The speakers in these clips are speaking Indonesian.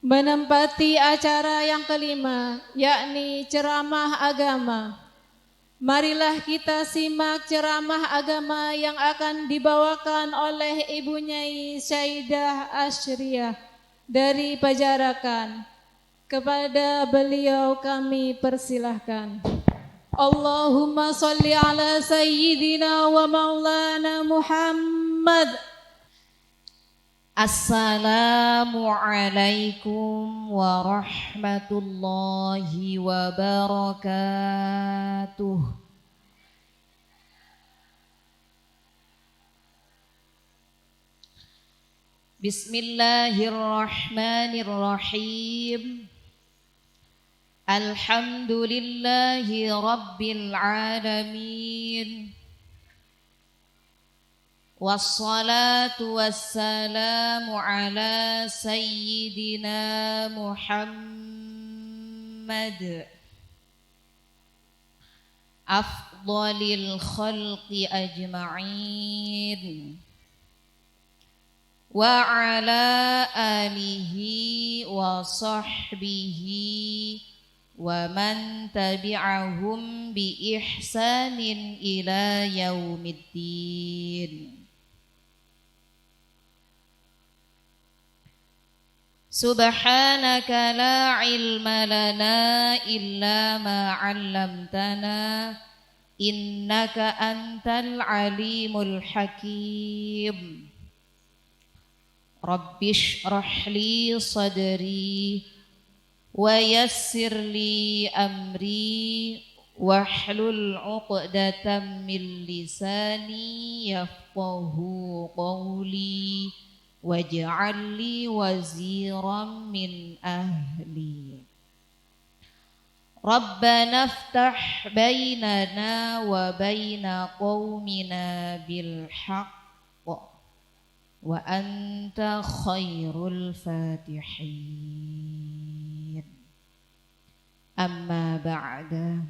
menempati acara yang kelima, yakni ceramah agama. Marilah kita simak ceramah agama yang akan dibawakan oleh Ibu Nyai Syaidah Ashriyah dari Pajarakan. Kepada beliau kami persilahkan. Allahumma salli ala sayyidina wa maulana Muhammad. Assalamualaikum warahmatullahi wabarakatuh. Bismillahirrahmanirrahim. Alhamdulillahi rabbil alamin. Wassalatu wassalamu ala sayyidina Muhammad afdalil khalqi ajma'in wa ala alihi wa sahbihi wa man tabi'ahum bi ihsanin ila yaumiddin. Subhanaka la ilma lana illa ma 'allamtana innaka antal alimul hakim. Rabbish rahli sadri wa yassir li amri wahlul 'uqdatam min lisani yafqahu qawli waj'al li waziran min ahli. Rabbana iftah bainana wa baina qaumina bil haqq wa anta khairul fatihin. Amma ba'da.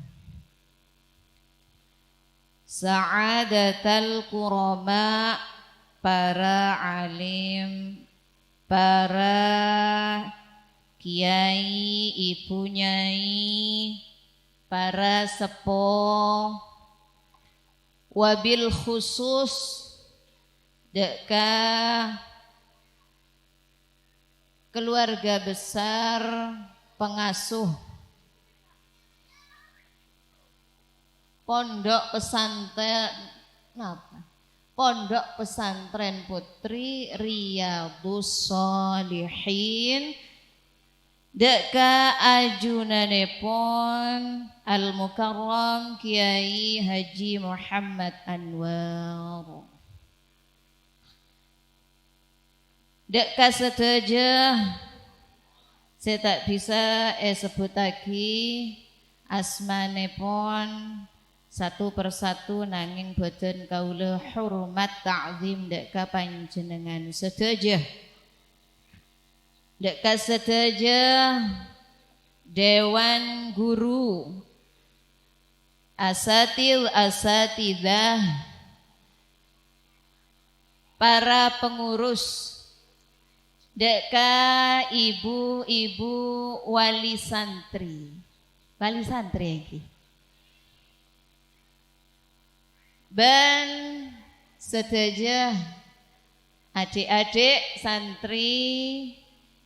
Sa'adatal qurama, para alim, para kiai, ibu nyai, para sepuh, wabil khusus deka keluarga besar pengasuh Pondok Pesantren Putri Riyadhus Shalihin deka ajunanipun Al Mukarram Kiai Haji Muhammad Anwar. Deka seteja saya tak bisa sebut lagi asmanipun satu persatu nanging boten kaula hormat ta'zim deka panjenengan sedaya. Deka sedaya dewan guru, asatidah, para pengurus, deka ibu-ibu wali santri iki. Ben sedaja adik-adik santri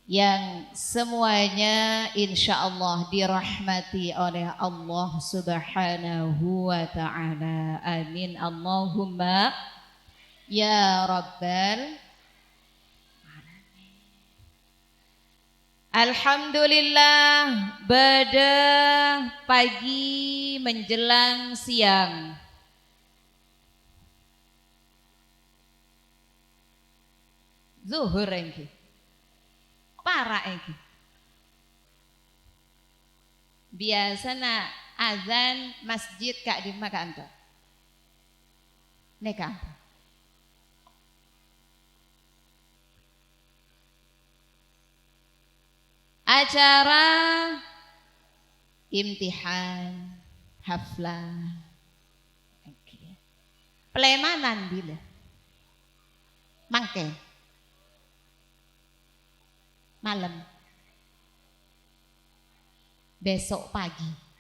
yang semuanya insya Allah dirahmati oleh Allah Subhanahu wa ta'ala. Amin Allahumma ya Rabbal alamin. Alhamdulillah, pada pagi menjelang siang zuhur iki. Para iki. Biasana azan masjid kak di makanto. Neka. Acara imtihan, haflah. Okay. Pelemanan bila. Mangke. Malam. besok pagi.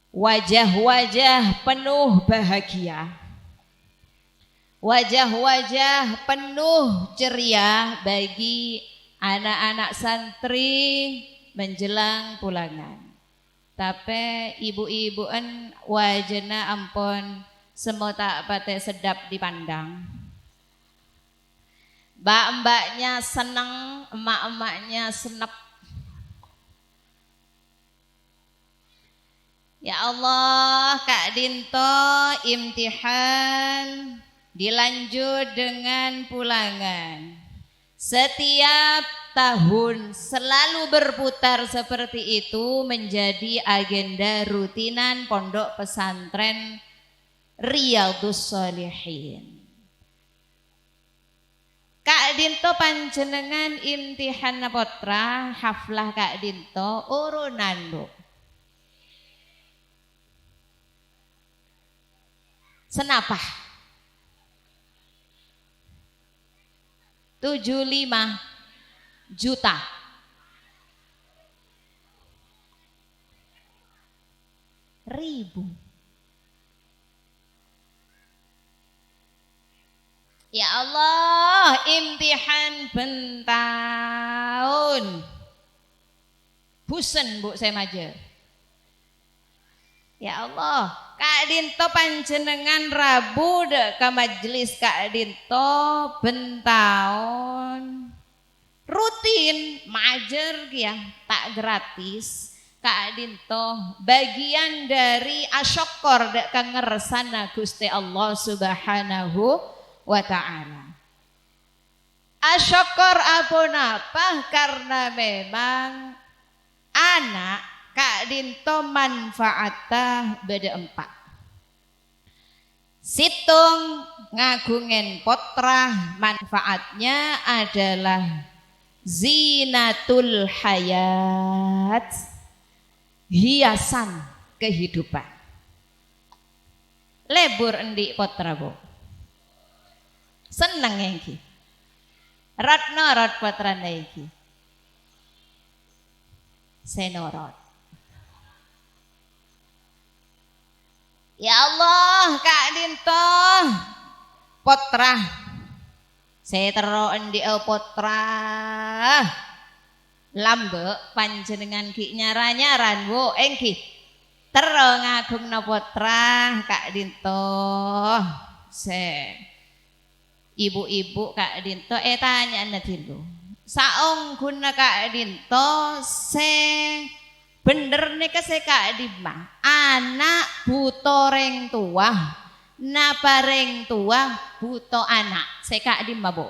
Wajah-wajah penuh bahagia, wajah-wajah penuh ceria bagi anak-anak santri menjelang pulangan. Tapi ibu-ibuan wajahna ampun semua tak pate sedap dipandang. Mbak-mbaknya seneng, emak-emaknya senep. Ya Allah, Kak Dinto imtihan dilanjut dengan pulangan. Setiap tahun selalu berputar seperti itu menjadi agenda rutinan Pondok Pesantren Riyadhus Shalihin. Kak Dinto panjenengan imtihan potra haflah Kak Dinto urunan bu. Senapah 75 juta. Ribu. Ya Allah, imtihan bentahun. Busen bu saya majer. Ya Allah, Kak Dinto panjenengan Rabu dek ke majelis Kak Dinto bentahun. Rutin majer ya, tak gratis. Kak Dinto bagian dari asyokor dek ke ngersana Gusti Allah Subhanahu wa ta'ala. Asyokor apa karena memang anak Kak Dinto manfaatah beda 4. Situng ngagungen potrah manfaatnya adalah zinatul hayat, hiasan kehidupan. Lebur endi potra bu. Seneng iki. Ratno potra iki. Senorot. Ya Allah, Kak Dinto potra saya tero endi potra lambe panjenengan ki nyaran bu engki tero ngagungna potra Kak Dinto se ibu-ibu Kak Dinto tanya dulu saong guna Kak Dinto se bener nih ke Kak Dimah anak buto reng tua napa reng tua buto anak Kak Dimah bu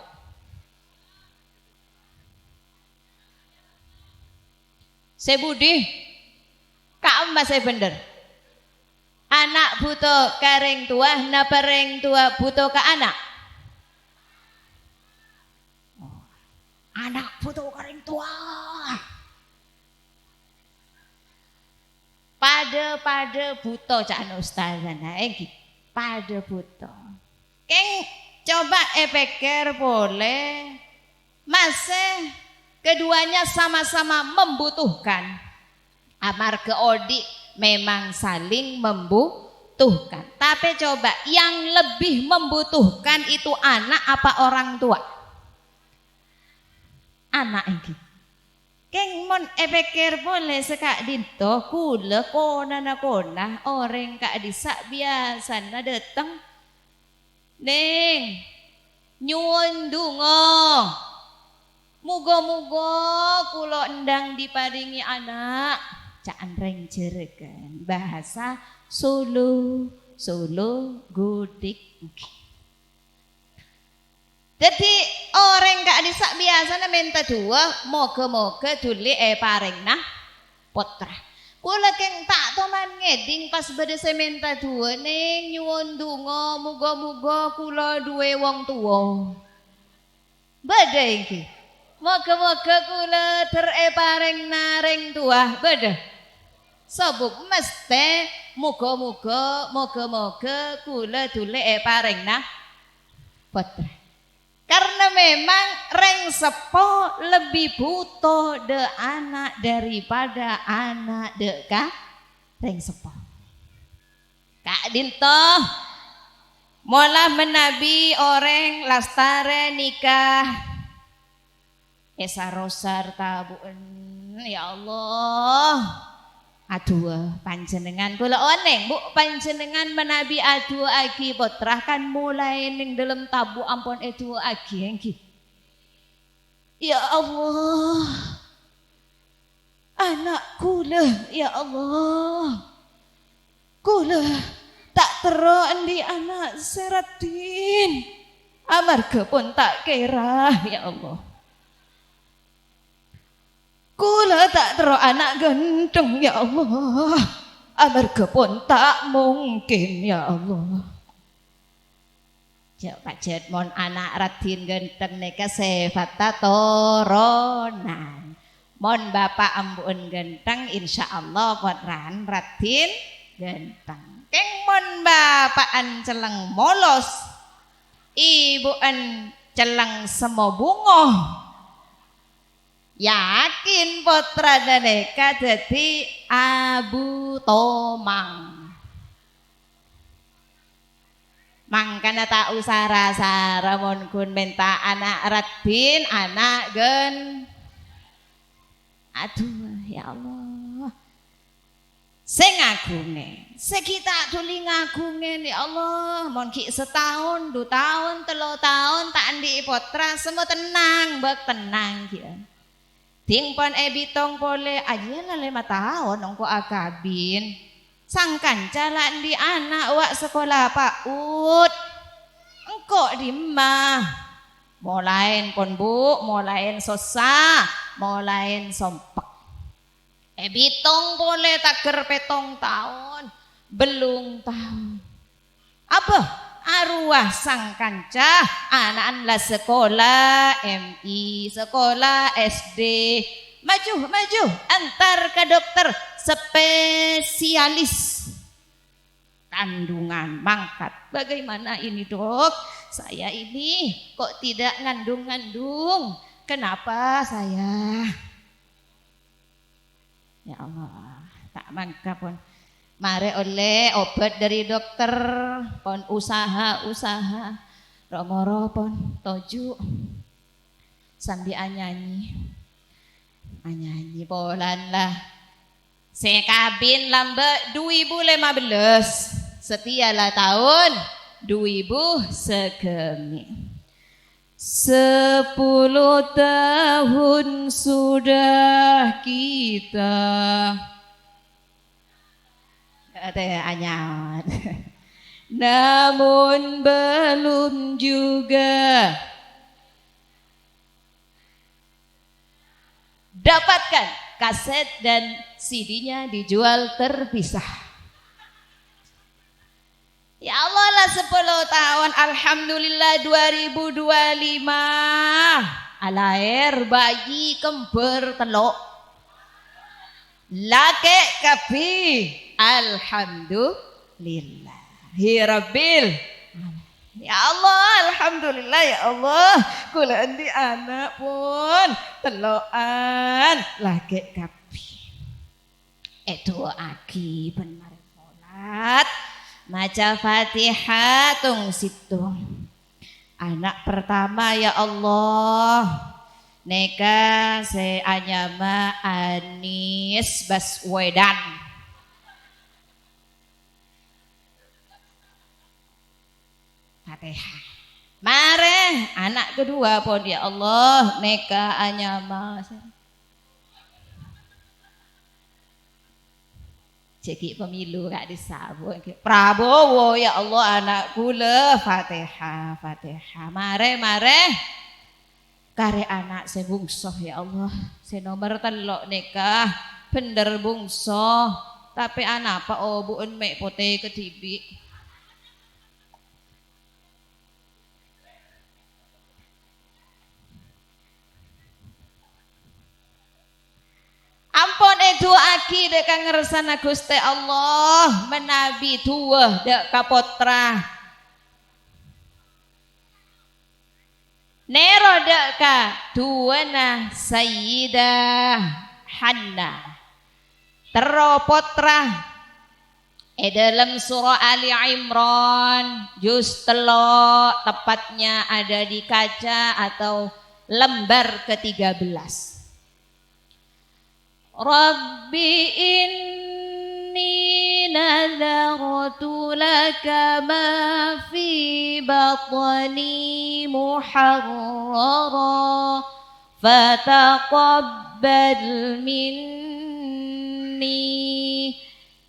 sebudi Kak Mbak saya bener anak buto kareng tua napa reng tua buto ke anak anak buto kareng tua pada buto cak ustazana pada buto keng coba pikir boleh masih keduanya sama-sama membutuhkan amarga odi memang saling membutuhkan tapi coba yang lebih membutuhkan itu anak apa orang tua anak ini keng mon pikir boleh sekak Dinto kula kona orang Kak Disak biasa na datang neng nyuwun donga muga-muga kula endang diparingi anak caan reng jeregan bahasa Solo godik. Jadi orang Kak Disak biasa na minta dua moga-moga duli paring nah potra. Kula keng tak toman ngeding pas bade saya minta dua ning nyuwun donga muga-muga kula duwe wong tuwa. Bade iki. Moga-moga kula paring naring tua bade. Sabuk mesti moga-moga kula duli paring nah potra. Karena memang reng sepo lebih butuh de anak daripada anak de ka reng sepo. Kak Dinto mola menabi orang lastare nikah esa rosar tabuen ya Allah. Aduh panjenengan kula oneng Bu panjenengan menabi aduh agi putra kan mulai ning dalam tabu ampun aduh agi engki. Ya Allah. Anak kula ya Allah. Kula tak tero endi anak seratin. Amarga pun tak kira ya Allah. Kula tak tero anak ganteng ya Allah. Amarga pun tak mungkin ya Allah. Cek pacet mon anak Ratin ganteng neka sefata toronan. Mon bapak ambun ganteng insyaallah potran Ratin ganteng. Keng mon bapak an celeng molos. Ibu an celeng semo bungo. Yakin putra daneka dadi Abu Tomang. Mangkana tak usah rasa ramon kun minta anak Ratin anak gen. Aduh ya Allah. Sing agunge, sekita tuli ngagunge ya Allah. Mon ki setahun, 2 tahun, 3 tahun tak andi putra semua tenang, bak tenang ya. Tingpan bitong pole aja lah 5 tahun ongko akabin. Sangkan jalan di anak wak sekolah PAUD. Engko di mah. Molain pon Bu, molain susah, molain sompek. Bitong pole taker petong tahun, belum tahun. Apa? Arwah sang kancah anak la sekolah MI sekolah SD maju antar ke dokter spesialis kandungan mangkat. Bagaimana ini dok, saya ini kok tidak ngandung kenapa saya ya Allah tak mangka pun. Mare oleh obat dari dokter, pon usaha romoro pon toju sambil anyanyi polan lah. Sekabin lambe 2015 setialah tahun 2000 segemi. 10 tahun sudah kita ada anyawan. Namun belum juga dapatkan kaset dan CD-nya dijual terpisah. Ya Allah lah 10 tahun alhamdulillah 2025 alair bayi kembar telok laki kapi alhamdulillah hirabbil ya Allah alhamdulillah ya Allah kula endi anak pun telokan laki kapi itu aki benar salat maca Fatihah tung situ anak pertama ya Allah neka se anyama Anies Baswedan. Fatihah. Mare anak kedua pun ya Allah neka anyama ceki pemilu gak disabut Prabowo ya Allah anak kula Fatihah mare kare anak saya bungso ya Allah saya nomor telok nikah bener bungso tapi anak apa buun mek pote ketibi ampun itu aki dek ngersana Gusti Allah menabi tua dek kapotra nerodeka duana Sayyidah Hannah teropotra dalam surah Ali Imran juz 3 tepatnya ada di kaca atau lembar ke-13. Rabbi inni nadartu laka ma fi batni muharrara fataqabbal minni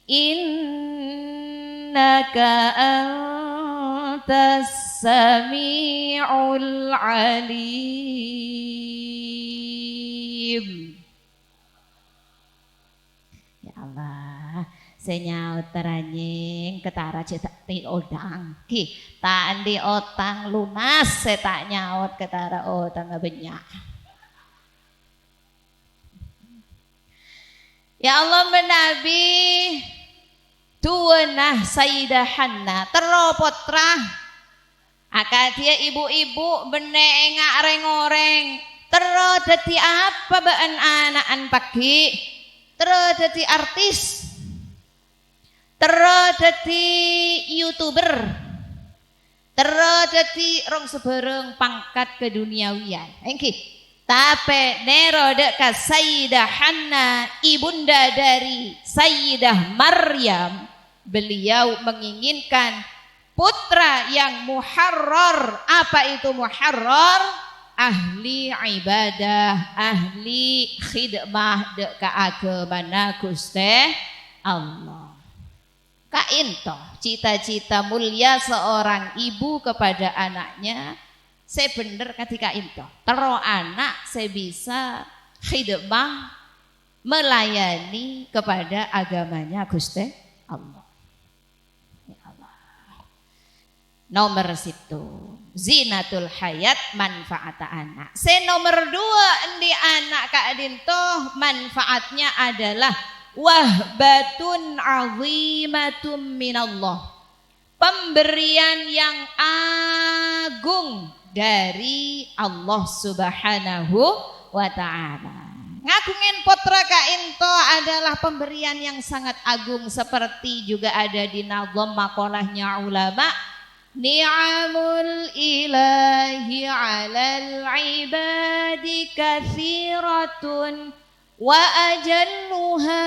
innaka antas sami'ul alim. Ya Allah, senyaut teranying ketara cetak ti odang ki tak andi otang lunas saya tak nyaut ketara otang banyak. Ya Allah menabi tuanah Sayyidah Hannah teropotra akadia ibu-ibu bene ngoreng tero dadi apa baan anakan pagi tero dadi artis tero dadi YouTuber tero dadi rong sebereng pangkat keduniawian engki tapi nerodeka Sayyidah Hannah ibunda dari Sayyidah Maryam beliau menginginkan putra yang muharrar. Apa itu muharrar? Ahli ibadah, ahli khidmah deka agamana Gusti Allah. Kainto cita-cita mulia seorang ibu kepada anaknya saya bener ketika itu tero anak saya bisa khidmah melayani kepada agamanya Gusti Allah. Ya Allah. Nomor 1 zinatul hayat manfaat anak. Saya nomor 2 endi anak kaadinto manfaatnya adalah wahbatun azimatum minallah. Pemberian yang agung dari Allah Subhanahu wa ta'ala. Ngagungin putra kainto adalah pemberian yang sangat agung seperti juga ada di nazam makolahnya ulama. Ni'amul ilahi 'alal ibadi katsiratun wa ajalluha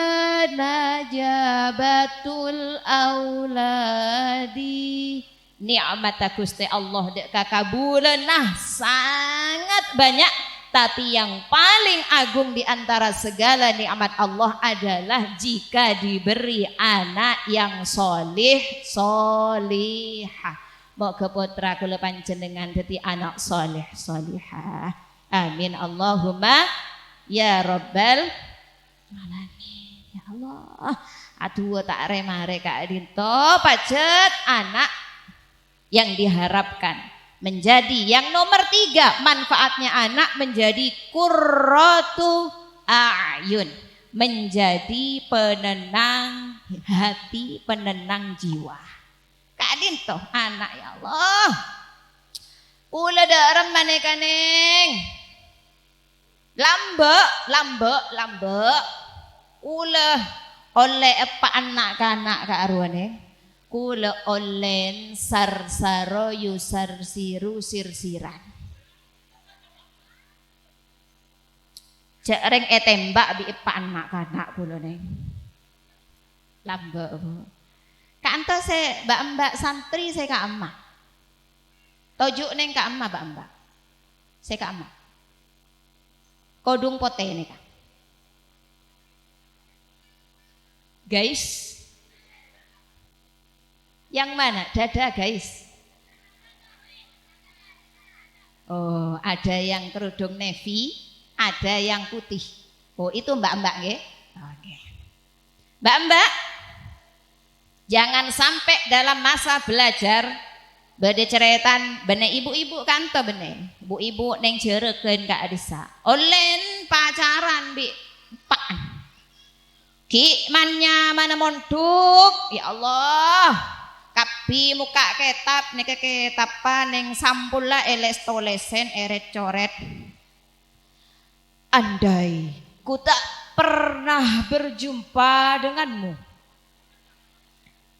najabatul auladi. Nikmat Gusti Allah dek kakabulenah sangat banyak, tapi yang paling agung di antara segala nikmat Allah adalah jika diberi anak yang solih solihah. Moga putra kula panjenengan dadi anak solih solihah. Amin Allahumma ya rabbal alamin. Ya Allah, aduh tak remare Kak Dinto pajet anak yang diharapkan menjadi yang nomor 3 manfaatnya anak menjadi qurratu a'yun, menjadi penenang hati, penenang jiwa. Kak Dinto anak ya Allah kula darem manekaneng lambe ulah oleh apa anak kanak Kak Arwane kula olen sarsaro yusar siru sirsiran jareng tembak bi epaan mak kanak kula neng lambe kanto se mbak santri saya ka emak tojuk neng ka emak mbak saya ka emak kodung pote nih Kak guys. Yang mana? Dada guys. Oh, ada yang kerudung navy, ada yang putih. Oh, itu mbak-mbak nggih. Oke. Mbak-mbak, jangan sampai dalam masa belajar bade ceretan bene ibu-ibu kanto bene. Ibu-ibu neng jereken Kak Adisa. Olen pacaran bi pak. Ki mannya mana monduk, ya Allah. kapi muka kitab nek ketapan ning sampula eles tolesen eret coret. Andai ku tak pernah berjumpa denganmu,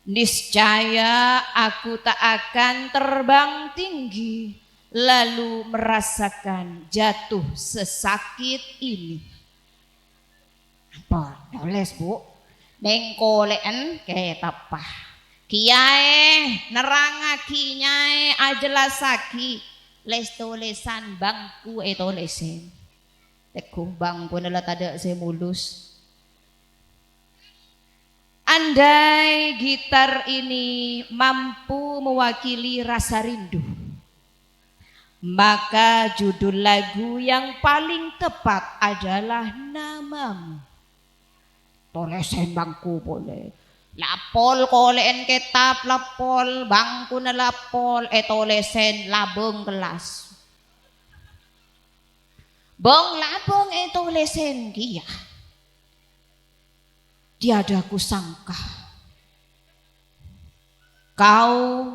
niscaya aku tak akan terbang tinggi lalu merasakan jatuh sesakit ini. Apa tulis Bu? Neng koleen ketapah. Kiai nerangaki nyai ajelasaki les tulisan bangku tolesen. Tekung bangku nala tada saya mulus. Andai gitar ini mampu mewakili rasa rindu, maka judul lagu yang paling tepat adalah namamu. Tolesen bangku boleh. Lapol koleen kitab lapol bangku na lapol tolesen labong kelas. Bong labong tolesen kia. Tiada kusangka kau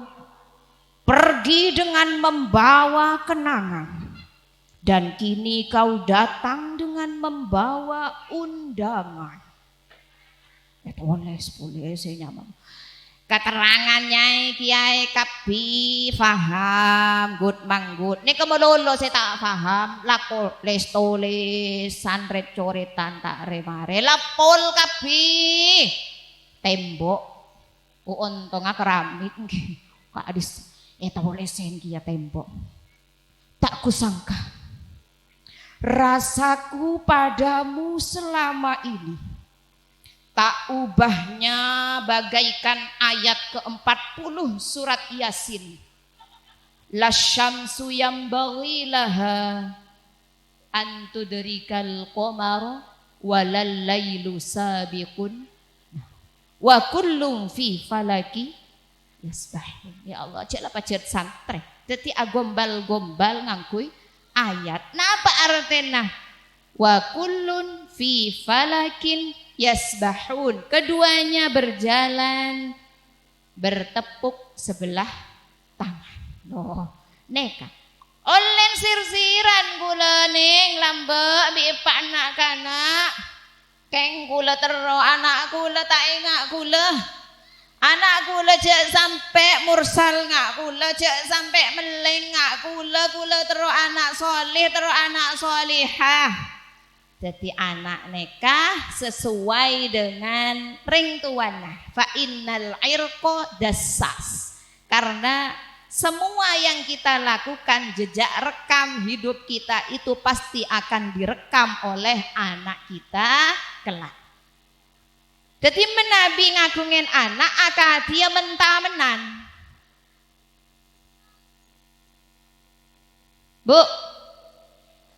pergi dengan membawa kenangan, dan kini kau datang dengan membawa undangan. Tulis nyaman. Keterangannya kiai kapi faham gut manggut. Ini kemelolo saya tak faham. Lapol les tulisan red coretan tak remare. Lapol kapi tembok. Untungnya keramik. Kak adis tulisan kia tembok. Tak kusangka rasaku padamu selama ini tak ubahnya bagaikan ayat ke-40 surat Yasin. La syamsu yambaghi laha an tudrikal qamara walal lailu sabiqun wa kullum fi falaki yasbahun. Ya Allah, cek lah pacet santre. Dadi agombal-gombal ngangkui ayat. Napa artinya? Wa kullun fi falakin yasbahun. Keduanya berjalan bertepuk sebelah tangan. Oh, neka. Olen sirsiran kula ning lambek bi anak kana. Keng kula tero anak kula tak ingat kula. Anak kula cek sampai mursal ngak kula, cek sampai meleng ngak kula tero anak soleh, tero anak solihah. Jadi anak nekah sesuai dengan ring tuanah. Fa innal irqa dassas. Karena semua yang kita lakukan, jejak rekam hidup kita itu pasti akan direkam oleh anak kita kelak. Jadi menabi ngagungin anak akad dia mentamenan. Bu,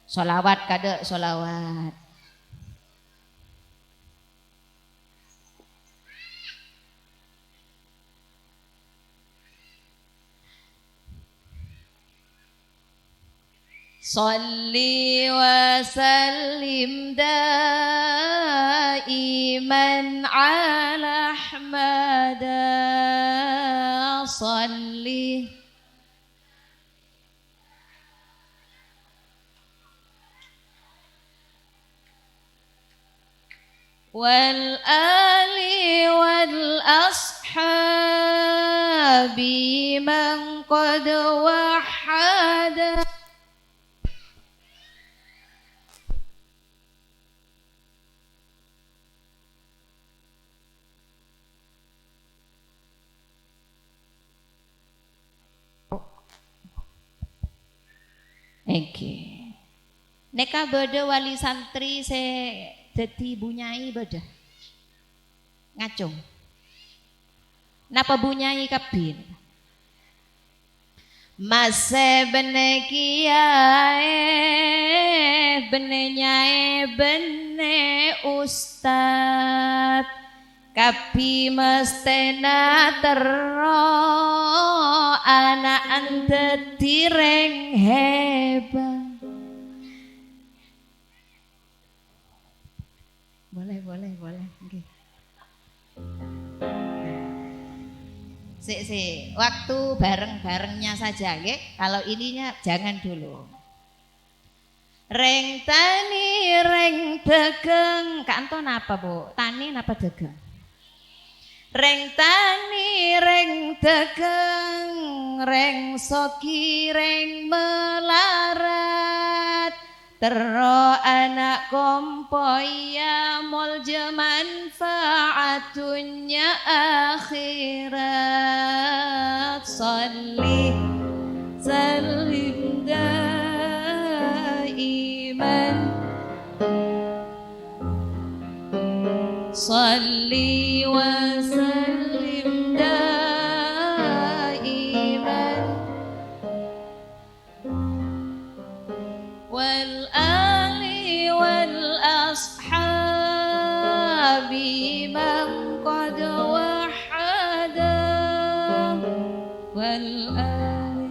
sholawat kada sholawat. Sholli wa sallim daiman ala ahmada. Sholli wal ali wal ashabi man qad wahada. Oke. Neka beda wali santri se dadi bunyai beda. Ngacung. Napa bunyai kabin? Mase bene kiai bene nyai bene ustad kapi mestena tero anak ante tireng hebat. Boleh. Okay. Sik. Waktu bareng-barengnya saja, nggih. Kalau ininya jangan dulu. Reng tani reng degeng. Kanton apa, Bu? Tani apa degeng? Reng tani reng degeng, reng soki reng melarat. Tero anak kompoya mol manfaatunya akhirat. Salli salim daiman, salli wa sallim daiman, wal ali wal ashabi man qad wahada, wal ali.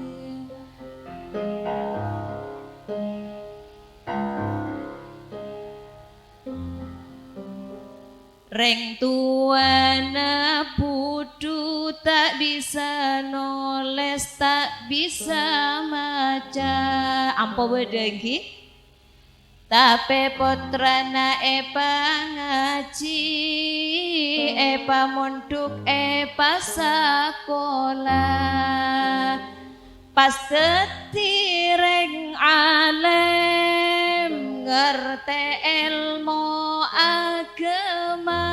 Reng tuana pudu tak bisa noles, tak bisa maca. Ampo bedegi tapi potrana epa ngaji, epa monduk, epa sakola. Pas dadi reng alim, ngerti ilmu agama,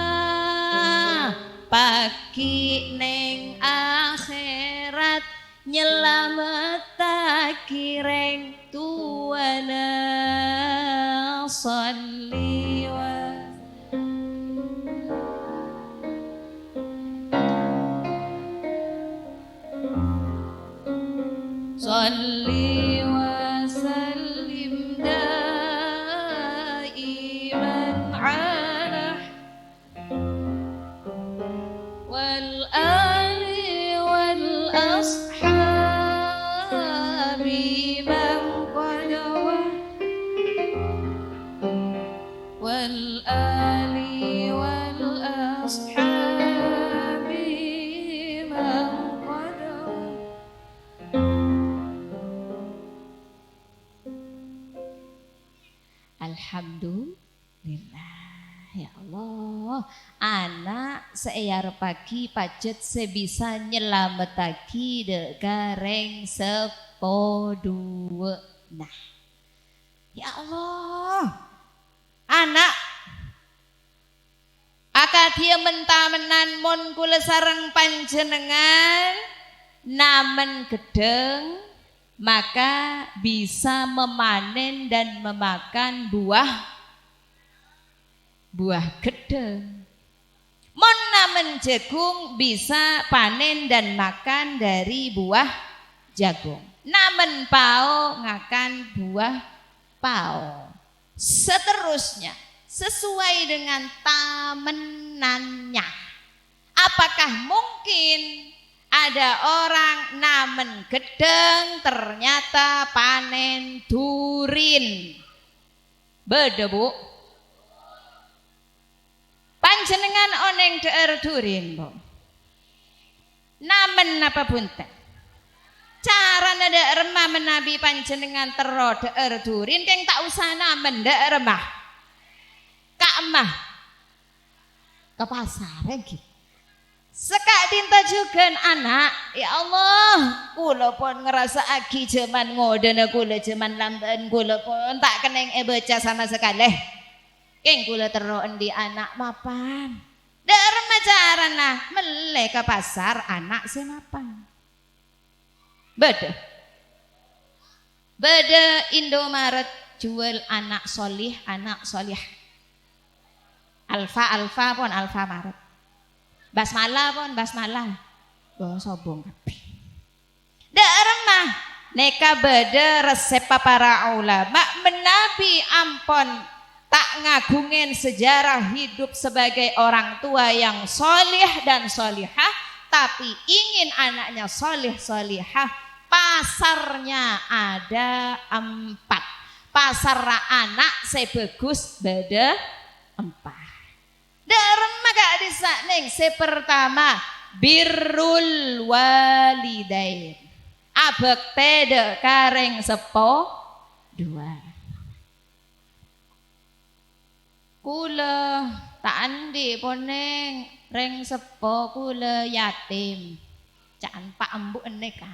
pagi neng akhirat nyelametake reng tuana. Salli wa salli wa sallim daiman ala wal ali wal ashabi man qad wal ali wal ashabi man qad. Alhamdulillah, ya Allah. Anak seeyar pagi pajet sebisa nyelametaki degareng sepodue. Nah, ya Allah, anak akadia mentamenan mon kula sareng panjenengan namen gedeng, maka bisa memanen dan memakan buah gedeng. Mon namen jagung bisa panen dan makan dari buah jagung. Namen pao ngakan buah pao. Seterusnya sesuai dengan tamenannya. Apakah mungkin ada orang namen gedeng ternyata panen durin? Beda, Bu. Panjenengan oneng deer durin, Bu. Namen apa bunten? Cara deer remah menabi panjenengan tero deer durin keng tak usah namen deer remah. Kak emah ke pasar lagi. Sekak tinta juga anak, ya Allah, kula pun ngerasa agi jaman ngoden, kula jaman lamban, kula pun tak keneng baca sama sekali. Keng kula tero endi anak mapan. Darem macarana meleh ke pasar anak si mapan. Beda Indomaret jual anak solih, anak solih. Alfa pun Alfa Maret. Basmalah pun basmalah. Wah sobong kabeh. Darem mah neka beda resep para ulama menabi ampon tak ngagungin sejarah hidup sebagai orang tua yang solih dan solihah, tapi ingin anaknya solih solihah. Pasarnya ada 4. Pasar anak sebagus beda 4. Darem maka disa neng pertama birrul walidain. Abekte dek kareng sepo dua. Kula tak andi poneng reng sepo kula yatim. Caan pak embu eneka.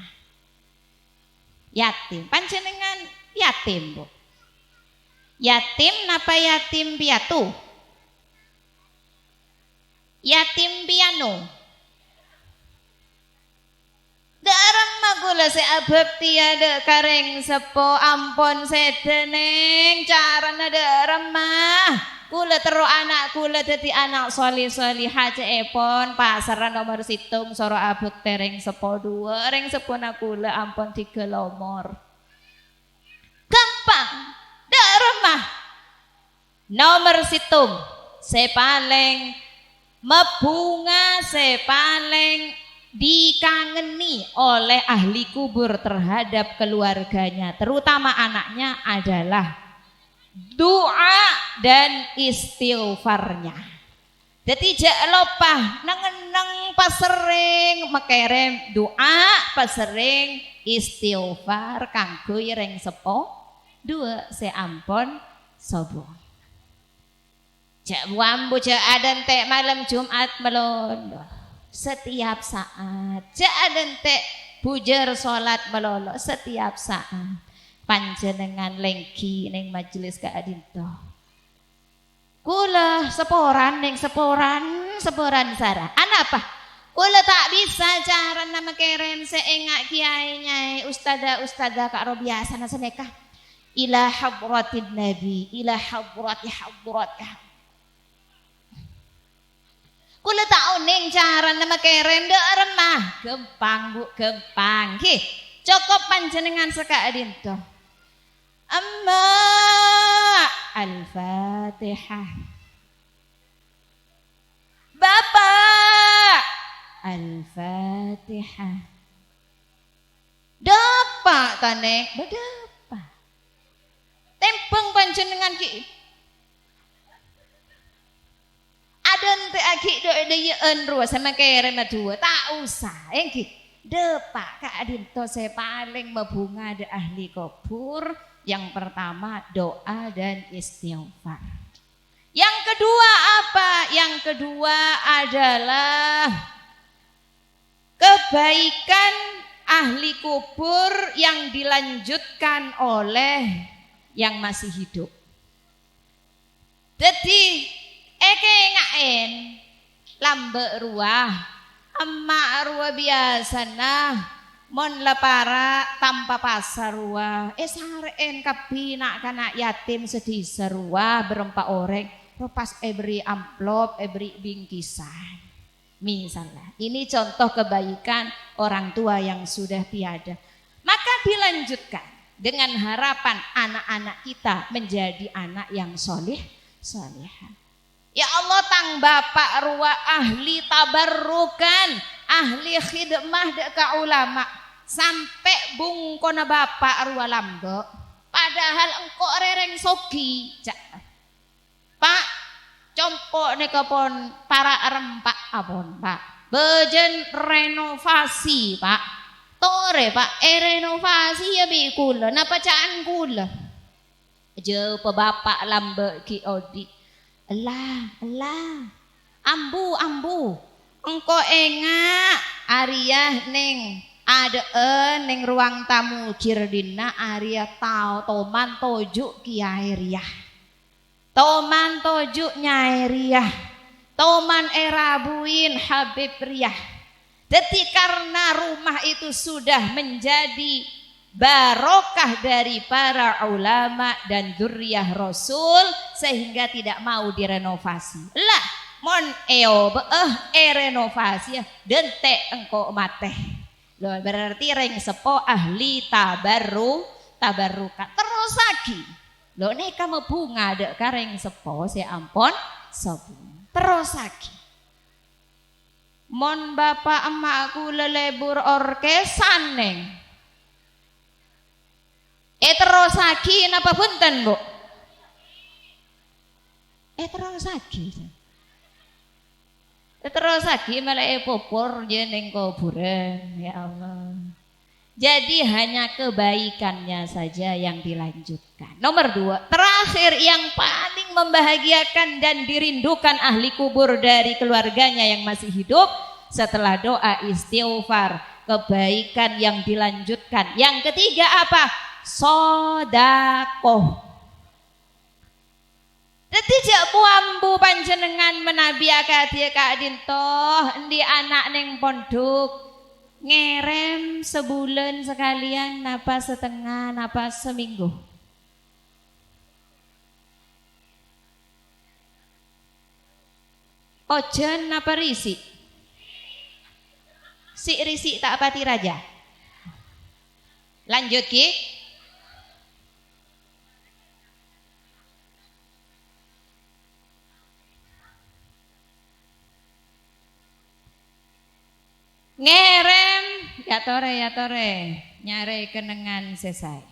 Yatim, panjenengan yatim bu. Yatim napa yatim piatu? Yatim piano. Darang magula se abekti ada kareng sepo ampon sedeneng carana darang mah. Kula teru anak kula dadi anak solih-solihah cepon pasaran nomor situng soro abek tereng sepo dua reng sepona kula ampon 3 lomor. Gampang. Daremah. Nomor situng sepaling mebunga sepaling dikangeni oleh ahli kubur terhadap keluarganya terutama anaknya adalah doa dan istighfarnya. Jadi jak lopah neng pasering mekerem doa pasering istighfar kanggo reng sepo dua seampon sobo. Jak wambu jak adan tek malam Jumat melolo setiap saat. Jak adan tek bujer salat melolo setiap saat. Panjenengan lengki neng majelis kaadinto. Kula seporan neng seporan Sarah. Apa? Kula tak bisa cara nama keren seengak kiai nyai ustadzah kak biasa nasa nekah. Ila hadratin nabi, ila hadrati. Kula tak neng cara nama keren remah. Gempang bu gempang. Hi, cukup panjenengan sekaadinto. Amma Al-Fatihah. Bapak Al-Fatihah. Dapat tanek, dapat. Tempeng panjenengan ki. Aden te aki do deyeun ruas sama kere madua, tak usah engki. Depak Kak Adinto saya paling membunga ada ahli kubur. Yang pertama doa dan istighfar. Yang kedua apa? Yang kedua adalah kebaikan ahli kubur yang dilanjutkan oleh yang masih hidup. Jadi eke ngaen lambe ruah emak ruah biasa nah mon lepara tanpa pasar ruah sareen kapina kana yatim sedih seruah berempat orang lepas beri amplop beri bingkisan misalnya ini contoh kebaikan orang tua yang sudah tiada maka dilanjutkan dengan harapan anak-anak kita menjadi anak yang solihah. Ya Allah tang bapak ruah ahli tabarrukan ahli khidmah dek ka ulama sampai bungkona bapak ruah lambe padahal engko rereng sogi Pak compok nekapon para rempak apon Pak bejen renovasi Pak tore Pak renovasi ya bi kula napa caan kula je pe bapak lambe ki odi Allah ambu engko engak Ariyah neng ada neng ruang tamu Cirdina Arya tau toman tojuk Kiai Riyah toman tojuk Nyai Riyah toman erabuin Habib Riyah. Jadi karena rumah itu sudah menjadi barokah dari para ulama dan dzurriyyah Rasul sehingga tidak mau direnovasi lah mon renovasi ya dente engko mateh. Loh, berarti reng sepo ahli tabarrukan terus lagi lo neka bunga dek kareng sepo saya ampon sepu terus lagi mon bapak emakku lelebur orkesan neng terus lagi napa punten bu terus lagi Terus lagi melek popor jeneng kuburan, ya Allah. Jadi hanya kebaikannya saja yang dilanjutkan. Nomor 2, terakhir yang paling membahagiakan dan dirindukan ahli kubur dari keluarganya yang masih hidup setelah doa istighfar, kebaikan yang dilanjutkan. Yang ketiga apa? Sodakoh. Tidak puambu panjenengan menabi akadia Kak Dinto di anak neng pondok. Ngerem sebulan sekalian, napa setengah, napa seminggu. Ojen napa risi? Si risi tak pati raja. Lanjut Ki. Ngerem ya tore nyare kenengan selesai.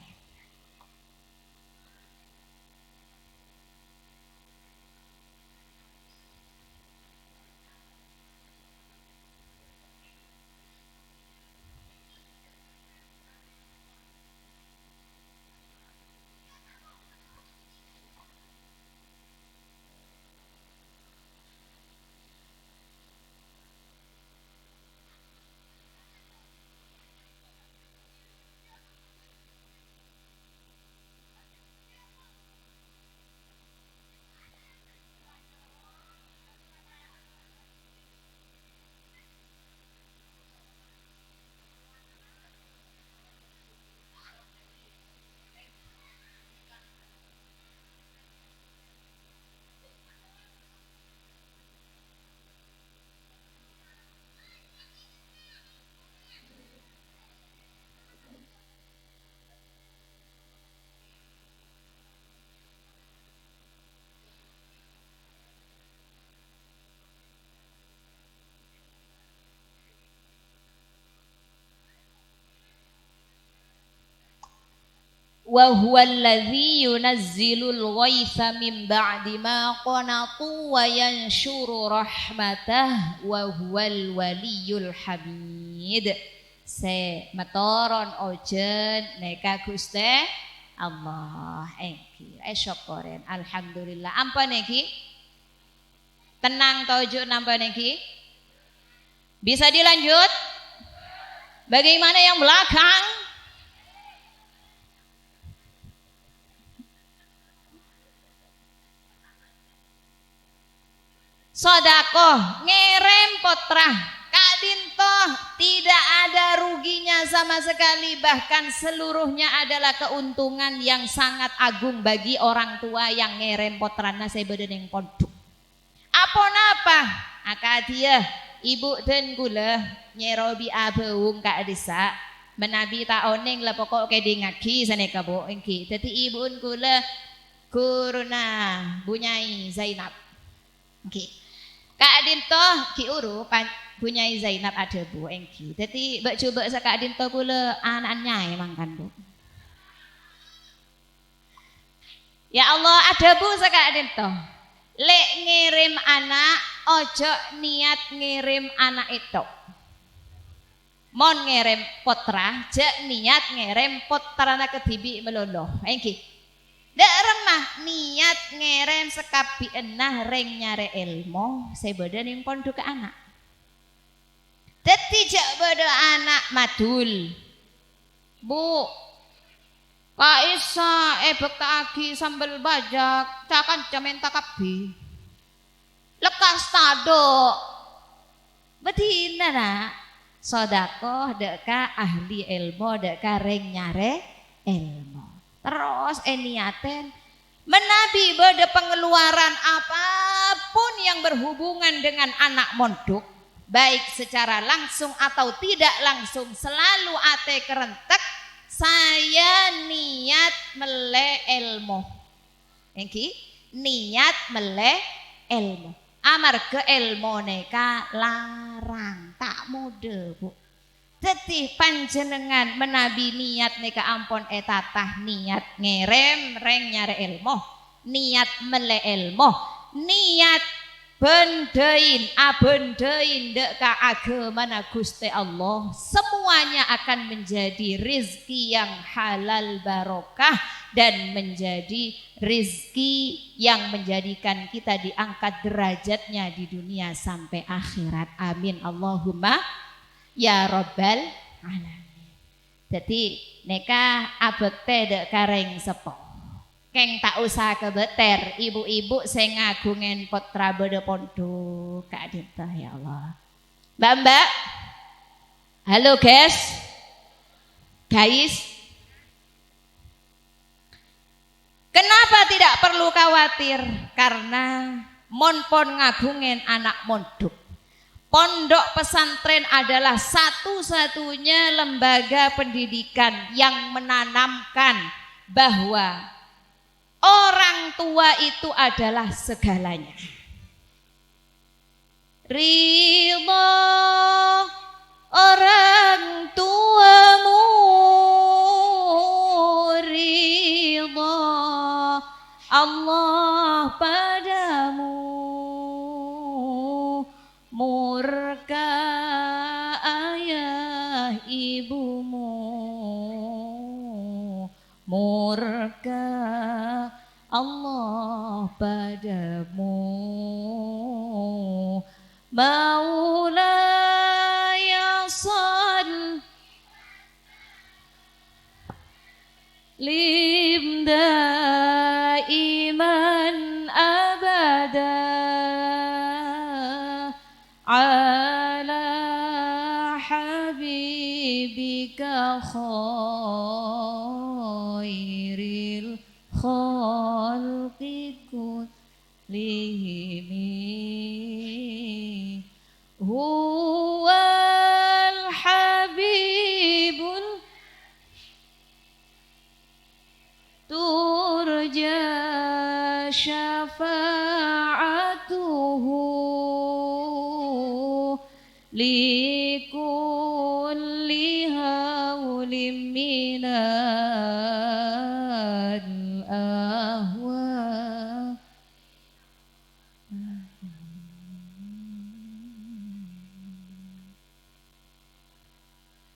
Wa huwa alladhi yunazzilul ghaitha min ba'di ma qanatu wa yanshuru rahmatah wa huwal waliyul hamid. Se matoron ojen neka Gusti Allah engki syukurin alhamdulillah. Ampun iki tenang tojo napa niki bisa dilanjut. Bagaimana yang belakang? Sodakoh ngerem potrah Kak Dinto tidak ada ruginya sama sekali, bahkan seluruhnya adalah keuntungan yang sangat agung bagi orang tua yang ngerem potrana sebeden yang pondok. Apa napa akadia ibu dan gula nyerobi abeung Kak Desa menabi ta oneng lah pokok kedi ngaki sana kabo engki teti ibu gula kuruna bunyai Zainab engki Kak Dinto ki uru punyai Zainab ada bu engki. Jadi bak coba sa Kak Dinto kula anaknya emang kan bu. Ya Allah ada bu sa Kak Dinto. Lek ngirim anak ojo niat ngirim anak itu. Mon ngirim potra jak niat ngirim potrana kedibi meloloh engki. Dak remah niat ngerem sekapi enah reng nyare ilmu sebeda ning pondok ke anak. Dadi jak beda anak madul. Bu, Kak Isa ebek agi sambel bajak, cakan jamen takabi. Lekas tado. Bedina nak. Sodakoh deka ahli ilmu deka reng nyare ilmu. Terus niaten menabi pada pengeluaran apapun yang berhubungan dengan anak mondok, baik secara langsung atau tidak langsung, selalu ate kerentek saya niat mele ilmu. Engki niat mele ilmu. Amar ke ilmu neka larang tak muda bu. Jadi panjenengan menabi niat neka ampon etatah niat ngerem reng nyare ilmu, niat mele ilmu, niat bendein abendein dek ka agamana Gusti Allah, semuanya akan menjadi rizki yang halal barokah dan menjadi rizki yang menjadikan kita diangkat derajatnya di dunia sampai akhirat. Amin Allahumma ya rabbal alamin. Jadi neka abekte dek kareng sepo keng tak usah kebeter ibu-ibu sing ngagungen putra bede pondok Kak Dinta ya Allah. Mbak, halo guys, kenapa tidak perlu khawatir? Karena monpon ngagungen anak mondok. Pondok pesantren adalah satu-satunya lembaga pendidikan yang menanamkan bahwa orang tua itu adalah segalanya. Ridho orang tuamu, ridho Allah padamu, murka ayah ibumu, murka Allah padamu, Maulaya sal lim daiman abada ala habibika khairil khalqi kullihim huwal habibul turja syafa'atuhu likulli haulim minal ahwa.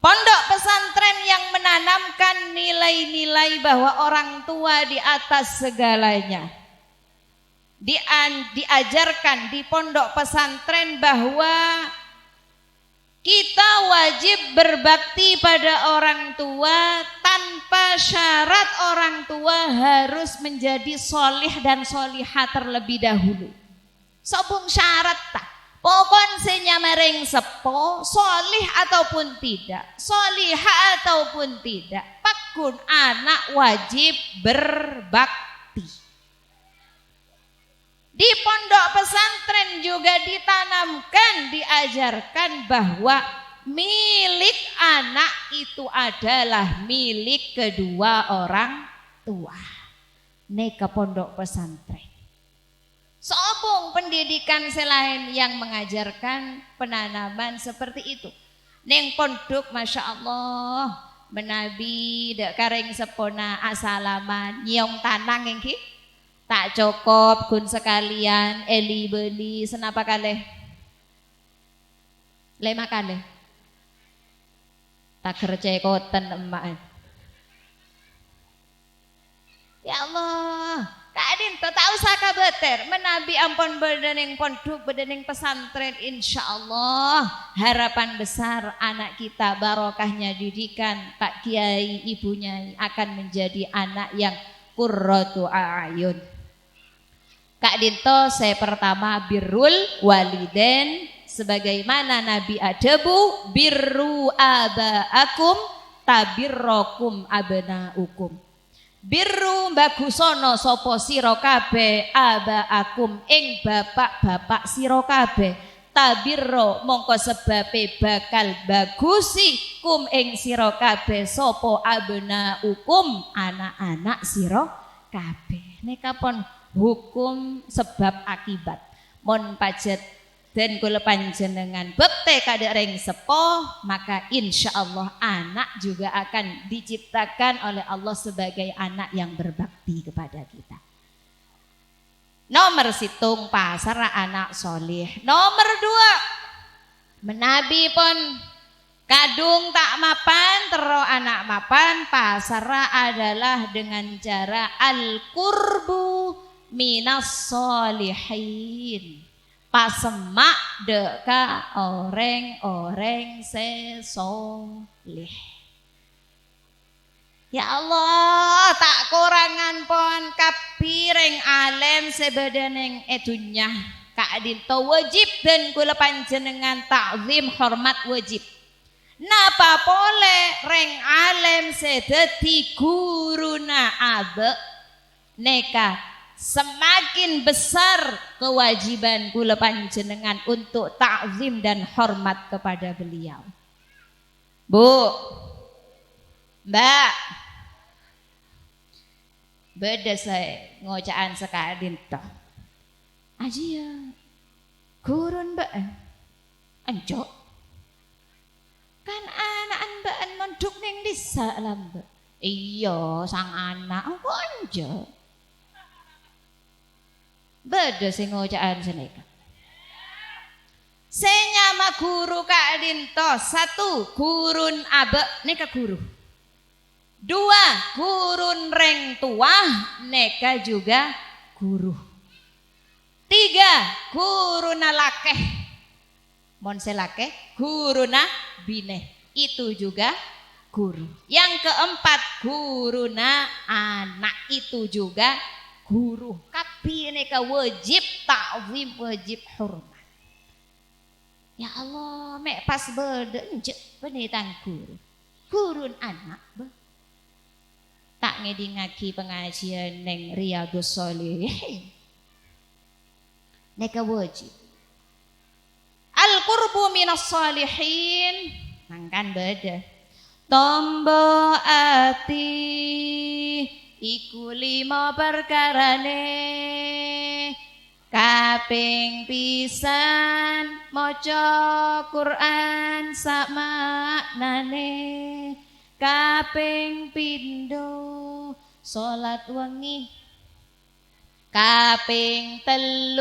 Pondok pesantren yang menanamkan nilai-nilai bahwa orang tua di atas segalanya. Diajarkan di pondok pesantren bahwa kita wajib berbakti pada orang tua tanpa syarat orang tua harus menjadi solih dan solihah terlebih dahulu. Sobung syarat tak. Pokon senyamaring sepo, solih ataupun tidak, solihah ataupun tidak, pakun anak wajib berbakti. Di pondok pesantren juga ditanamkan, diajarkan bahwa milik anak itu adalah milik kedua orang tua. Neka pondok pesantren. Sobong pendidikan selain yang mengajarkan penanaman seperti itu. Neng pondok Masya Allah menabi dek kareng sepona asalaman nyong tanang yang ki tak cukup kun sekalian eli beli senapa kaleh lema kaleh tak kerja koten emak. Ya Allah, Kak Adin, tak usah kabeter, menabi ampun bedeneng pondok, bedeneng pesantren, insya Allah harapan besar anak kita barokahnya didikan Pak Kiai, ibunya akan menjadi anak yang qurratu a'yun. Kak Dinto, saya pertama birrul waliden, sebagaimana Nabi Adabu, birru abaakum tabirrokum abnaukum. Birru bagusono sopo sira kabeh abaakum ing bapak-bapak sira kabeh tabirro mongko sebabe bakal bagusi kum ing sira kabeh sapa abnaukum anak-anak sira kabeh. Nika pon hukum sebab akibat mon pajet dan kula panjenengan bekte kadereng sepoh, maka insya Allah anak juga akan diciptakan oleh Allah sebagai anak yang berbakti kepada kita. Nomor situng pasara anak solih. Nomor 2 menabi pun kadung tak mapan tero anak mapan pasara adalah dengan cara al-qurbu minas solihin. Pasemak deka orang-orang sesolih. Ya Allah, tak kurangan pon kapireng alem sebadaneng edunya. Kak Adinto wajib dan kula panjenengan takzim hormat wajib. Napa pole reng alem sedeti guruna abe neka semakin besar kewajiban kula panjenengan untuk takzim dan hormat kepada beliau. Bu, Mbak, beda saya ngocaan sekadin toh. Aji ya, gurun Mbak, anjok. Kan anak Mbak mondok neng desa lah Mbak. Iya, sang anak, aku anjok. Beda sing ngocaan seneka. Senyama guru Kak Dinto. 1 gurun abe neka guru. 2 gurun reng tua neka juga guru. 3 guruna lakeh. Monse lakeh guruna bine. Itu juga guru. Yang keempat guruna anak itu juga guru. Tapi neka wajib ta'zim, wajib hormat. Ya Allah, mek pas berdenjek penitang guru. Gurun anak be. Tak ngedingaki pengajian neng Riyadhus Shalihin. Neka wajib. Al-qurbu minas shalihin. Mangkan beda. Tombo ati iku 5 perkarane. Kaping pisan maca Quran sak maknane. Kaping pindho salat wengi. Kaping 3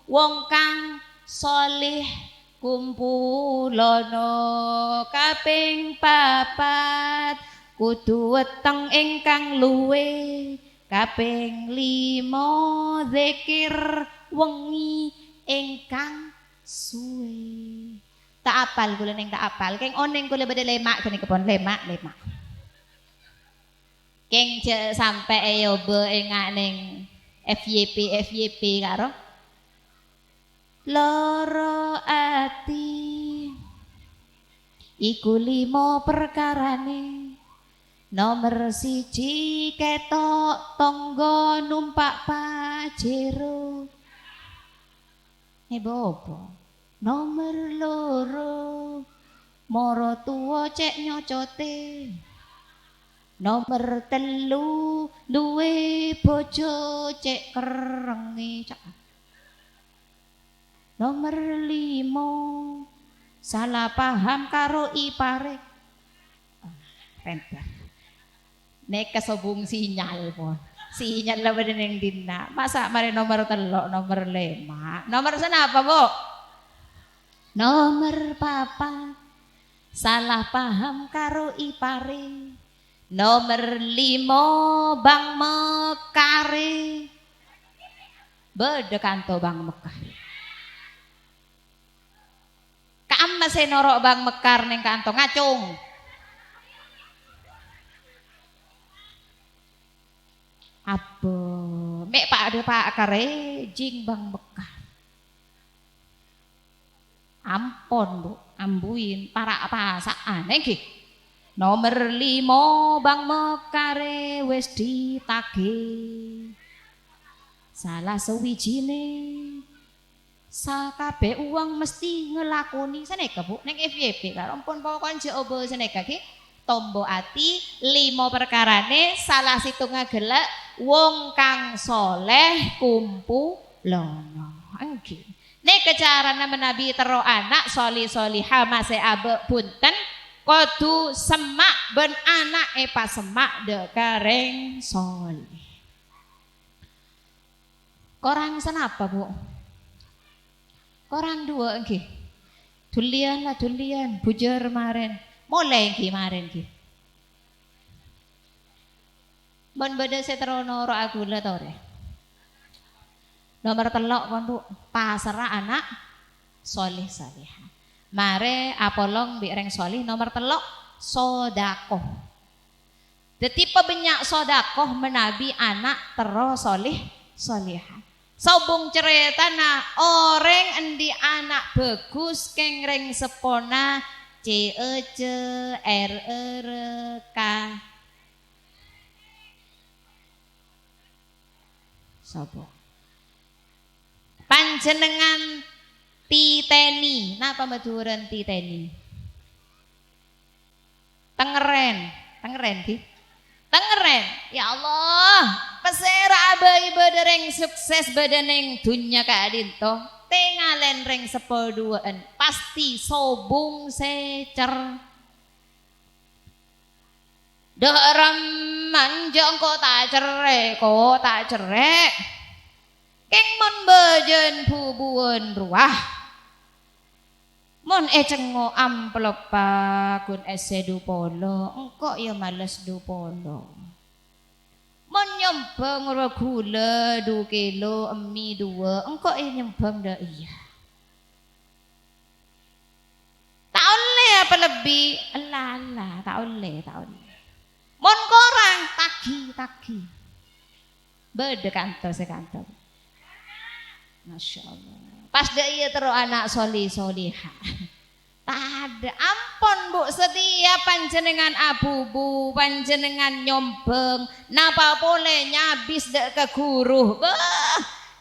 wong kang solih kumpulono. Kaping 4 kudu weteng ingkang luwe. Kaping 5 zikir wengi ingkang suwe. Tak apal kula ning tak apal. Keng oneng kula badhe lemak kene kepon lemak. Keng sampe yo be engak ning FYP karo loro ati iku 5 perkarane. Nomor 1 ketok tonggo numpak pajero. Bobo. Nomor 2 moro tuwa cek nyocote. Nomor 3 duwe bojo cek kerenge cak. Nomor 5 salah paham karo ipare. Renter. Nek kesobung sinyal pun. Sinyal lah pada neng dina. Masa mari nomor 3, nomor 5. Nomor sana apa, Bu? Nomor 4 salah paham karo ipare. Nomor 5 Bang Mekare. Beda kanto Bang Mekar. Kaam masih norok Bang Mekar neng kanto ngacung. Apa? Mek Pak ada Pak kare jing Bang Mekar. Ampon Bu, ambuin para pasaan nggih. Nomor 5 Bang Mekare wis ditagih. Salah sewijine sakabeh uang mesti ngelakoni seneka Bu ning FYP karo ampun pokon jowo seneka ki tombo ati 5 perkarane salah situnga gelek wong kang soleh kumpulono nggih. Nek kecarana menabi tero anak soli soliha masih abe punten kudu semak ben anak pas semak de kareng soleh. Korang senapa Bu? Korang dua nggih. Dulian lah dulian, bujer maren. Mulai nggih maren nggih. Mun beda setrono ro aku lah tore. Nomor telok pun Bu, pasrah anak solih salihah. Mare apolong bi reng solih nomor telok sodakoh. Dadi pebenyak sodakoh menabi anak tero solih solihah. Sobung ceritana orang endi anak bagus keng reng sepona CEC RRK sobong panjenengan titeni napa maduran titeni tengeren ki tengeren ya Allah pesera abai badereng sukses badaneng dunya kaadinto tengalen reng sepolduaan pasti sobung secer daram manjong kok tak cerek keng mon bejen bubuan ruah mon cengo amplop pakun du polo engkok ya males du polo mon nyembang ora gula 2 kilo emi 2 engkok ya nyembang dah iya tak oleh apa lebih lala tak oleh mon korang tagi beda kantor sekantor Masya Allah pas dah iya terus anak solihah tak ada ampun Bu setia panjenengan abu-bu panjenengan nyombeng napa boleh nyabis dek ke guru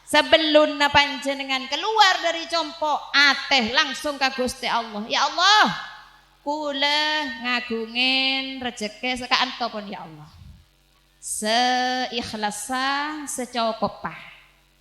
sebelum na panjenengan keluar dari compok ateh langsung ke Gusti Allah ya Allah kula ngagungin rezeki sekaanto pun ya Allah seikhlasa secukupah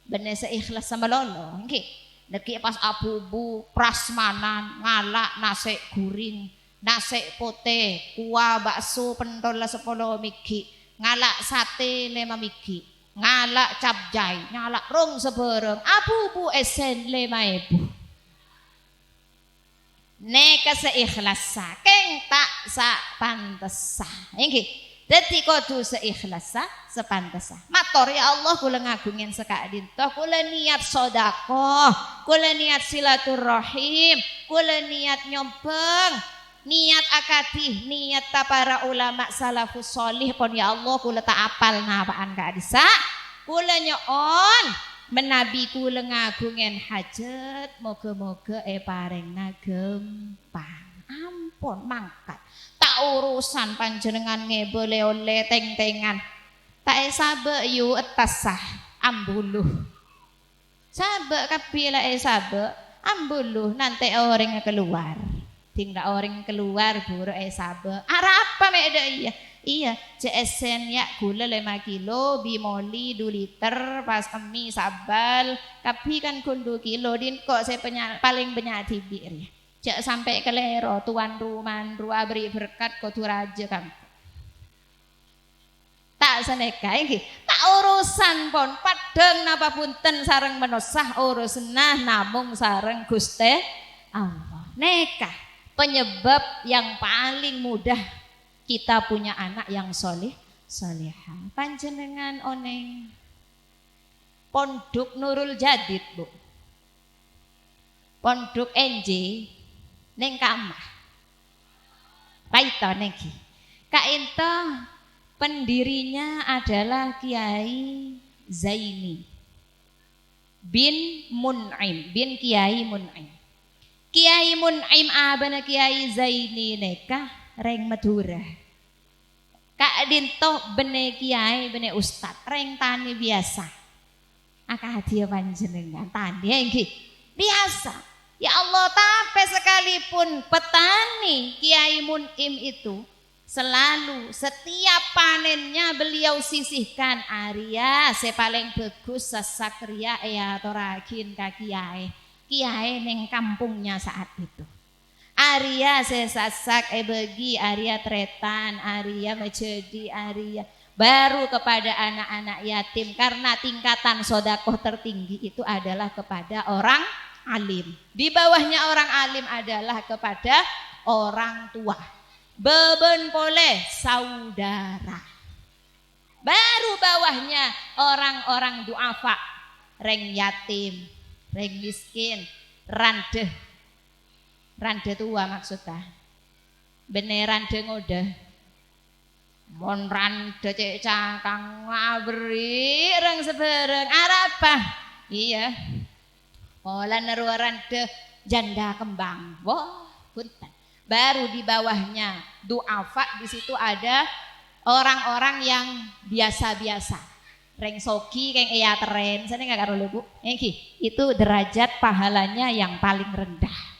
bener seikhlas sama lolo nggih neki pas abu-bu prasmanan ngalak nasi guring nasi putih kuah bakso pentol 10 migi ngalak sate 5 migi ngalak capjai ngalak rong sebereng abu-bu esen 5.000 neka seikhlasa keng tak sa pantesa nggih dadi kudu seikhlasa sepantesa. Matur ya Allah kula ngagungin sekaadinto, kula niat sedekah, kula niat silaturahim, kula niat nyombeng, niat akadih, niat ta para ulama salafus sholih pun ya Allah kula tak apal napaan ka adisa. Kula nyoon menabi kula ngagungin hajat, moga-moga paringna gempang. Ampun mangkat. Tak urusan panjenengan ngebole oleh teng-tengan tak sabe yu etasah ambuluh sabe kapila sabe ambuluh nanti orang keluar tinggal orang keluar buru sabe ara apa meda iya CSN ya gula 5 kilo bimoli 2 liter pas kami sabal tapi kan kun 2 kilo din kok saya paling banyak tibir ya cak sampai kelero tuan rumah beri berkat kotu raja kan tak seneka iki tak urusan pon padang napa punten sareng menosah urusna namung sareng Gusti Allah neka penyebab yang paling mudah kita punya anak yang solihah panjenengan oneng pondok Nurul Jadid Bu pondok NJ neng kamah paito nengki kainto pendirinya adalah Kiai Zaini bin Mun'im bin Kiai Mun'im Kiai Mun'im abana Kiai Zaini neka reng Madura kak dinto bene Kiai bene Ustad reng tani biasa akah dia panjenengan tani nggih biasa. Ya Allah, tapi sekalipun petani Kiai Mun'im itu selalu setiap panennya beliau sisihkan Arya saya paling bagus sesakria ya toragin ka Kiai neng kampungnya saat itu. Arya saya sasak bagi Arya tretan Arya menjadi Arya baru kepada anak-anak yatim, karena tingkatan sodakoh tertinggi itu adalah kepada orang alim. Di bawahnya orang alim adalah kepada orang tua. Beben boleh saudara. Baru bawahnya orang-orang duafa, reng yatim, reng miskin, randeh tua maksudnya. Beneran de ngode. Mon randeh cek cangkang ngabri reng sebereng arapah. Iya. Pola nerua randeh janda kembang. Wah, punten. Baru di bawahnya duafa, di situ ada orang-orang yang biasa-biasa. Reng soki keng eya teren, sana nggak karo Bu. Itu derajat pahalanya yang paling rendah.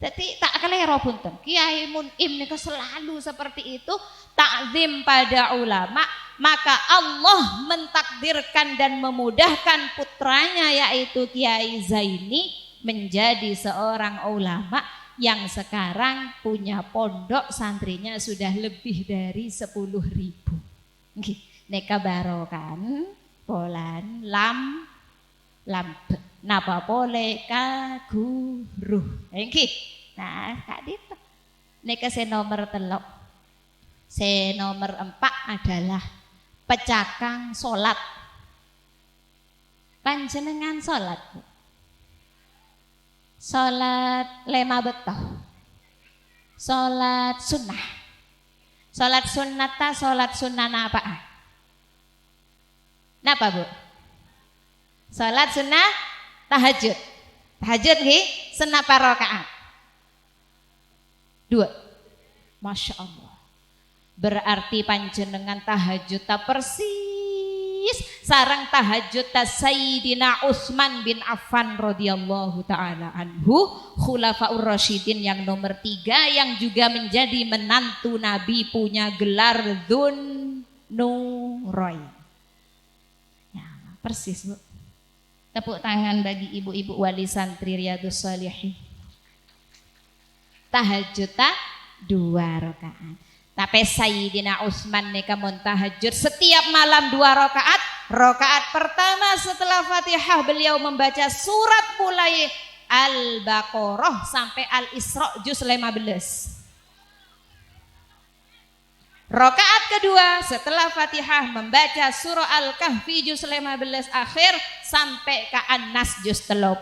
Jadi tak kelero punten. Kiai Munim nika selalu seperti itu, takzim pada ulama, maka Allah mentakdirkan dan memudahkan putranya yaitu Kiai Zaini menjadi seorang ulama yang sekarang punya pondok, santrinya sudah lebih dari 10.000. Neka barokan polan lambe napa pole ka guru. Nah, Kak Dito. Neka nomor 3. Nomor 4 adalah pecakang salat. Panjenengan salat, Bu? Salat lema betoh, salat sunnah. Salat sunnata, salat sunnah apa? Napa, Bu? Salat sunnah tahajud. Tahajud nggih senapa rakaat? 2. Masya Allah. Berarti panjenengan tahajud ta persis sarang tahajud ta Sayyidina Utsman bin Affan radhiyallahu taala anhu, khulafaur rasyidin yang nomor 3, yang juga menjadi menantu Nabi, punya gelar Dzun Nurain. Ya, persis, Bu. Tepuk tangan bagi ibu-ibu wali santri Riyadhus Shalihin. Tahajud ta 2 rakaat. Tapi Sayyidina Utsman neka mun tahajud setiap malam 2 rakaat. Rakaat pertama setelah Fatihah beliau membaca surat mulai Al-Baqarah sampai Al-Isra juz 15. Rakaat kedua setelah Fatihah membaca surah Al-Kahfi juz 15 akhir sampai ke An-Nas juz 30.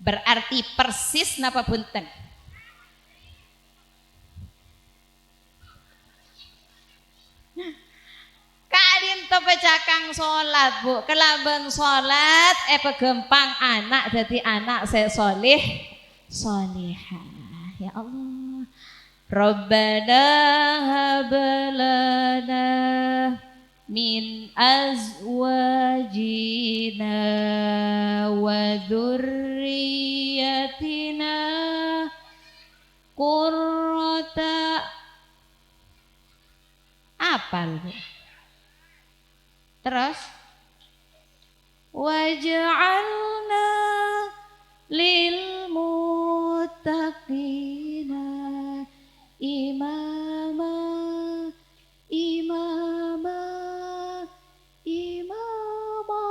Berarti persis napa punten? Kadin to pecakang salat, Bu. Kelaban salat pegempang anak jadi anak saya soleh solihah. Ya Allah. Rabbana hab lana min azwajina wa dzurriyyatina qurrata apal, Bu. Terus waj'alna lil muttaqina imama imama imama.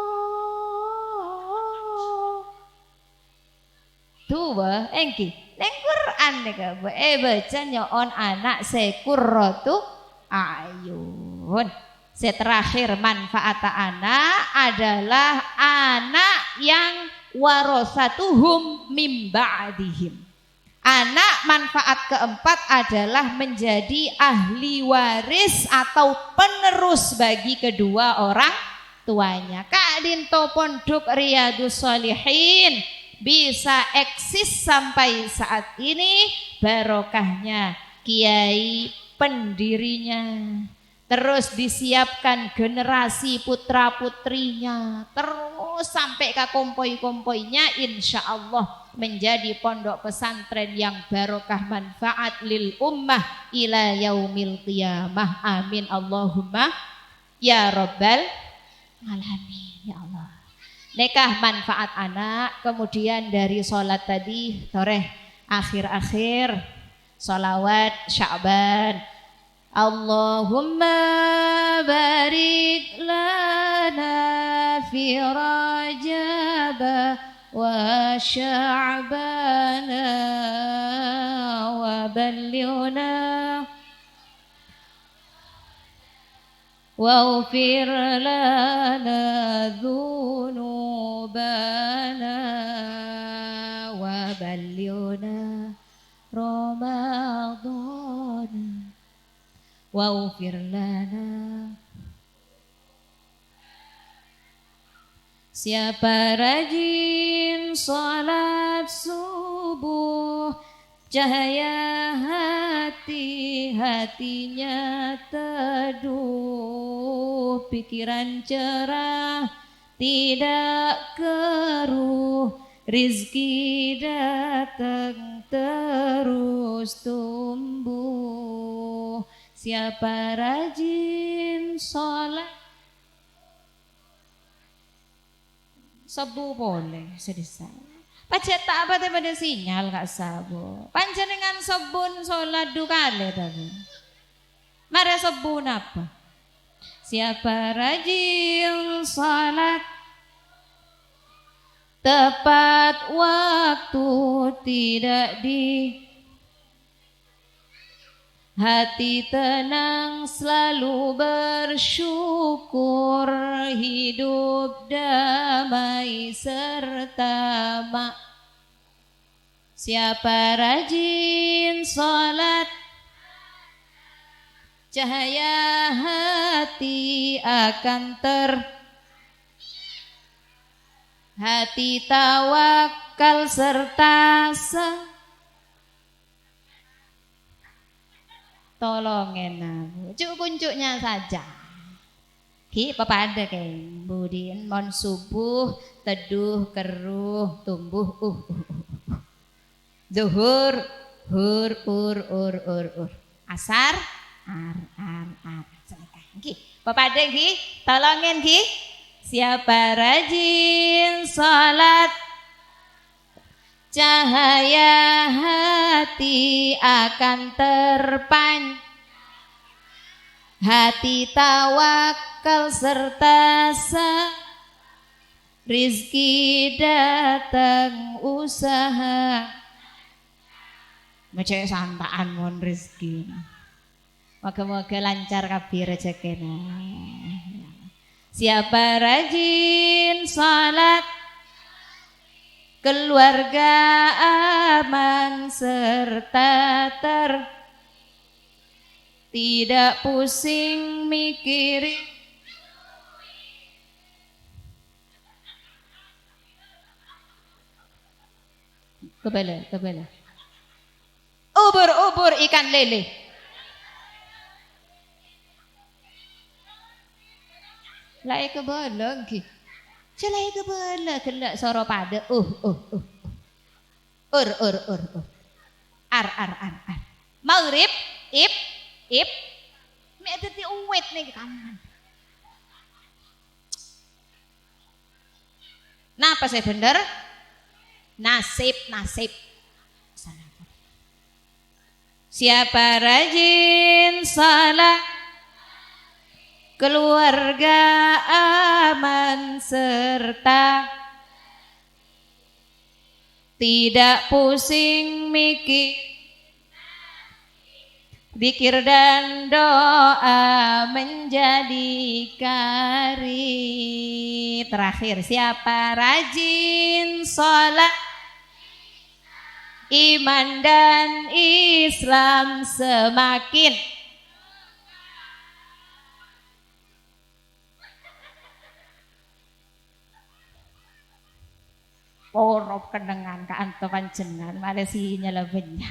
Tuwa engki neng Quran nika Bu baca nyoon anak sekurratu ayun. Terakhir manfaat anak adalah anak yang warosatuhum mim ba'dihim. Anak manfaat keempat adalah menjadi ahli waris atau penerus bagi kedua orang tuanya. Kak Dinto Pondok Riyadhus Shalihin bisa eksis sampai saat ini barokahnya kiai pendirinya. Terus disiapkan generasi putra putrinya, terus sampai ke kompoi-kompoinya, insya Allah menjadi pondok pesantren yang barokah manfaat lil ummah ila yaumil qiyamah. Amin Allahumma ya rabbal alamin. Ya Allah. Nekah manfaat anak. Kemudian dari sholat tadi toreh akhir-akhir sholawat Sya'ban. Allahumma barik lana fi Rajab wa Sya'bana wa ballighna waghfir lana dzunubana wa ballighna Ramadhan waghfir lana. Siapa rajin salat subuh, cahaya hatinya teduh, pikiran cerah tidak keruh, rizki datang terus tumbuh. Siapa rajin sholat subuh boleh sedisa. Pacet tak apa pada sinyal kak sabu. Panjenengan sebun sholat dukale tapi. Mari sebun apa? Siapa rajin sholat tepat waktu tidak di hati tenang selalu bersyukur, hidup damai serta mak. Siapa rajin sholat, cahaya hati akan hati tawakal serta tolongin aku, kuncuknya saja. Ki pepada keng, budin mon subuh teduh keruh tumbuh zuhur hur ur asar ar. Ki pepada ki tolongin ki. Siapa rajin salat, cahaya hati akan hati tawakal serta rizki datang usaha macam santaan mon rizki. Moga-moga lancar kabeh rezekina. Siapa rajin salat, keluarga aman serta tidak pusing mikirin kebala ubur ikan lele. Lai kebala ki. Celai kebala kelak soro pada ur ar. Maghrib ip mek teti uwet nih kanan. Napa saya bener? Nasib. Siapa rajin salat, keluarga aman serta tidak pusing zikir dan doa menjadi kari. Terakhir, siapa rajin sholat, iman dan Islam semakin porop kendengan ka anto panjenengan malesinya lebenya.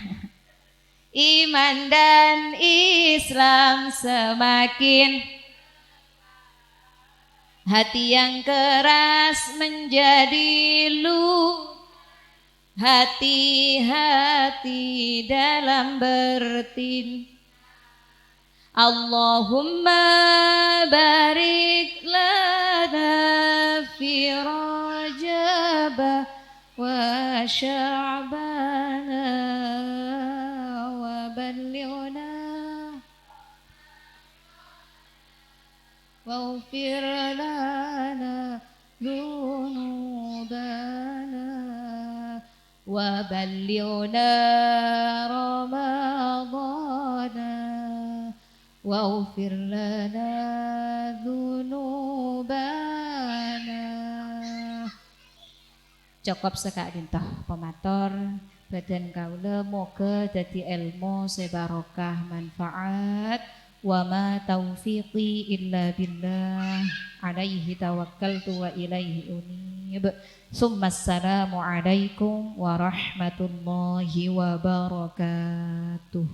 Iman dan Islam semakin hati yang keras menjadi hati-hati dalam Allahumma barik lana fi Rajab wa Sya'bana wa ballighna واغفر لنا ذنوبنا وبلغنا رمضان واغفر لنا ذنوبنا. Cukup sekadintoh pematur badan kaula moga dadi ilmu sebarokah manfaat wa ma taufiqi illa billah alaihi tawakkaltu wa ilaihi unib. Assalamu alaikum warahmatullahi wabarakatuh.